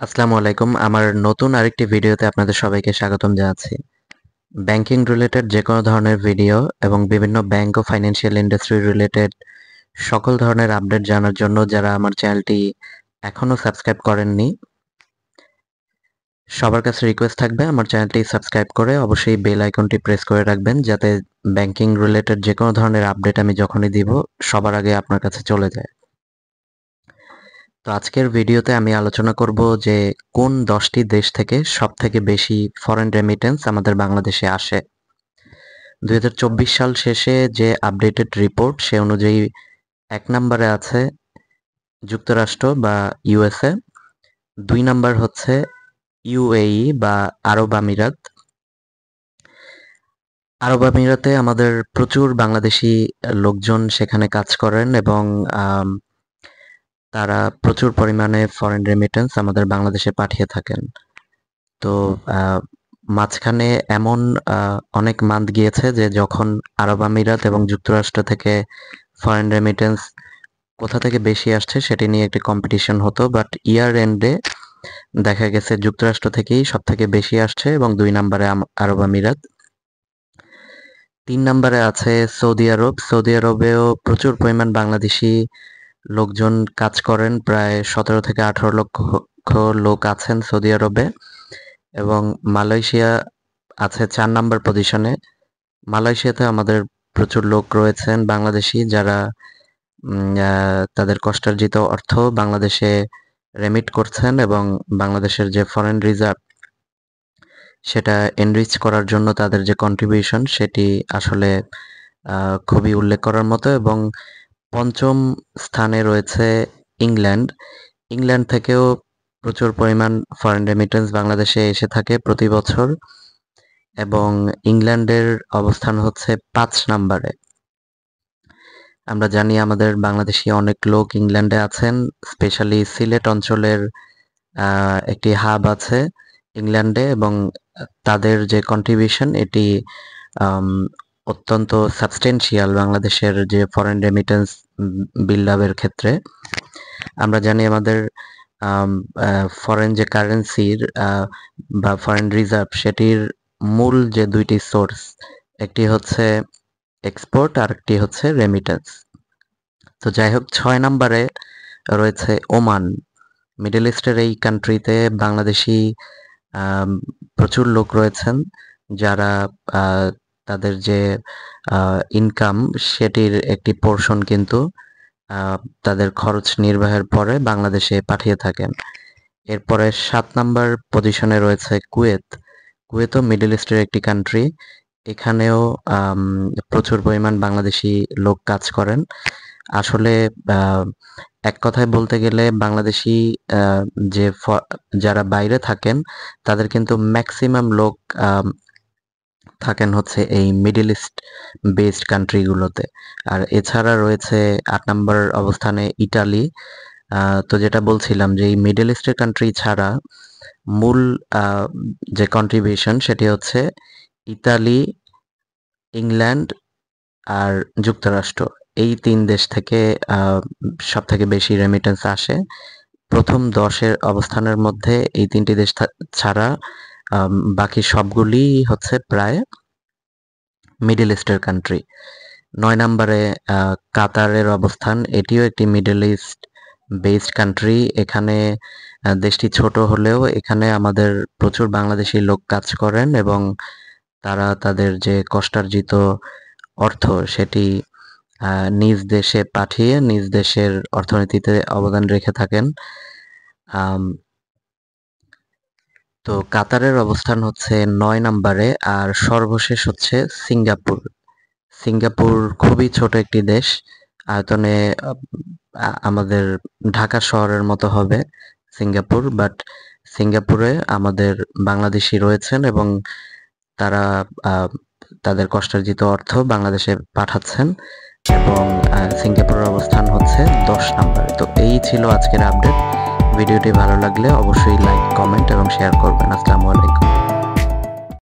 আসসালামু আলাইকুম। আমার নতুন আরেকটি ভিডিওতে আপনাদের সবাইকে স্বাগতম জানাচ্ছি। ব্যাংকিং রিলেটেড যে কোনো ধরনের ভিডিও এবং বিভিন্ন ব্যাংক ও ফাইন্যান্সিয়াল ইন্ডাস্ট্রি রিলেটেড সকল ধরনের আপডেট জানার জন্য যারা আমার চ্যানেলটি এখনও সাবস্ক্রাইব করেননি, সবার কাছে রিকোয়েস্ট থাকবে আমার চ্যানেলটি সাবস্ক্রাইব করে অবশ্যই বেল আইকনটি প্রেস করে রাখবেন, যাতে ব্যাংকিং রিলেটেড যে কোনো ধরনের আপডেট আমি যখনই দিব সবার আগে আপনার কাছে চলে যায়। তো আজকের ভিডিওতে আমি আলোচনা করব যে কোন 10টি দেশ থেকে সবথেকে বেশি ফরেন রেমিটেন্স আমাদের বাংলাদেশে আসে। 2024 সাল শেষে যে আপডেটেড রিপোর্ট সে অনুযায়ী 1 নম্বরে আছে যুক্তরাষ্ট্র বা ইউএসএ, 2 নাম্বার হচ্ছে ইউএই বা আরব আমিরাত। আরব আমিরাতে আমাদের প্রচুর বাংলাদেশি লোকজন সেখানে কাজ করেন এবং তারা প্রচুর পরিমাণে ফরেন রেমিটেন্স আমাদের বাংলাদেশে পাঠিয়ে থাকেন। তো মাঝখানে এমন অনেক মান্থ গিয়েছে যে যখন আরব আমিরাত এবং যুক্তরাষ্ট্র থেকে ফরেন রেমিটেন্স কোথা থেকে বেশি আসছে সেটি নিয়ে একটি কম্পিটিশন হতো, বাট ইয়ার এন্ডে দেখা গেছে যুক্তরাষ্ট্র থেকেই সব থেকে বেশি আসছে এবং 2 নম্বরে আরব আমিরাত। 3 নম্বরে আছে সৌদি আরব। সৌদি আরবেও প্রচুর পরিমাণ বাংলাদেশি লোকজন কাজ করেন, প্রায় 17 থেকে 18 লক্ষ লোক আছেন সৌদি আরবে। এবং মালয়েশিয়া আছে 4 নাম্বার পজিশনে। মালয়েশিয়াতে আমাদের প্রচুর লোক রয়েছেন বাংলাদেশি, যারা তাদের কষ্টার্জিত অর্থ বাংলাদেশে রেমিট করছেন এবং বাংলাদেশের যে ফরেন রিজার্ভ সেটা এনরিচ করার জন্য তাদের যে কন্ট্রিবিউশন সেটি আসলে খুবই উল্লেখ করার মতো। এবং 5ম স্থানে রয়েছে ইংল্যান্ড। ইংল্যান্ড থেকেও প্রচুর পরিমাণ ফরেন রেমিটেন্স বাংলাদেশে এসে থাকে প্রতি বছর এবং ইংল্যান্ডের অবস্থান হচ্ছে 5 নাম্বারে। আমরা জানি আমাদের বাংলাদেশি অনেক লোক ইংল্যান্ডে আছেন, স্পেশালি সিলেট অঞ্চলের একটি হাব আছে ইংল্যান্ডে এবং তাদের যে কন্ট্রিবিউশন এটি অত্যন্ত সাবস্টেন্সিয়াল বাংলাদেশের যে ফরেন রেমিটেন্স বিল্ড আপের ক্ষেত্রে। আমরা জানি আমাদের ফরেন যে কারেন্সির বা ফরেন রিজার্ভ সেটির মূল যে 2টি সোর্স, একটি হচ্ছে এক্সপোর্ট আর একটি হচ্ছে রেমিটেন্স। তো যাই হোক, 6 নম্বরে রয়েছে ওমান। মিডল ইস্টের এই কান্ট্রিতে বাংলাদেশি প্রচুর লোক রয়েছেন, যারা তাদের যে ইনকাম সেটির একটি পোর্শন কিন্তু তাদের খরচ নির্বাহের পরে বাংলাদেশে পাঠিয়ে থাকেন। এরপরে 7 নাম্বার পজিশনে রয়েছে কুয়েত। কুয়েতও মিডল ইস্টের একটি কান্ট্রি, এখানেও প্রচুর পরিমাণ বাংলাদেশি লোক কাজ করেন। আসলে এক কথায় বলতে গেলে বাংলাদেশি যে যারা বাইরে থাকেন তাদের কিন্তু ম্যাক্সিমাম লোক থাকেন হচ্ছে এই মিডল ইস্ট বেসড কান্ট্রিগুলোতে। আর এছাড়া রয়েছে 8 নম্বর অবস্থানে ইটালি। তো যেটা বলছিলাম যে এই মিডল ইস্টের কান্ট্রি ছাড়া মূল যে কন্ট্রিবিউশন সেটি হচ্ছে ইতালি, ইংল্যান্ড আর যুক্তরাষ্ট্র। এই 3 দেশ থেকে সব থেকে বেশি রেমিটেন্স আসে। প্রথম 10-এর অবস্থানের মধ্যে এই 3টি দেশ ছাড়া বাকি সবগুলি হচ্ছে প্রায় মিডল ইস্টের কান্ট্রি। 9 নম্বরে কাতারের অবস্থান, এটিও একটি মিডল ইস্ট বেসড কান্ট্রি। এখানে দেশটি ছোট হলেও এখানে আমাদের প্রচুর বাংলাদেশি লোক কাজ করেন এবং তারা তাদের যে কষ্টার্জিত অর্থ সেটি নিজ দেশে পাঠিয়ে নিজ দেশের অর্থনীতিতে অবদান রেখে থাকেন। তো কাতারের অবস্থান হচ্ছে 9 নম্বরে। আর সর্বশেষ হচ্ছে সিঙ্গাপুর। সিঙ্গাপুর খুবই ছোট একটি দেশ, আয়তনে আমাদের ঢাকা শহরের মতো হবে সিঙ্গাপুর, বাট সিঙ্গাপুরে আমাদের বাংলাদেশি রয়েছেন এবং তারা তাদের কষ্টার্জিত অর্থ বাংলাদেশে পাঠাচ্ছেন এবং সিঙ্গাপুরের অবস্থান হচ্ছে 10 নম্বরে। তো এই ছিল আজকের আপডেট। ভিডিওটি ভালো লাগলে অবশ্যই লাইক, কমেন্ট এবং শেয়ার করবেন। আসসালামু আলাইকুম।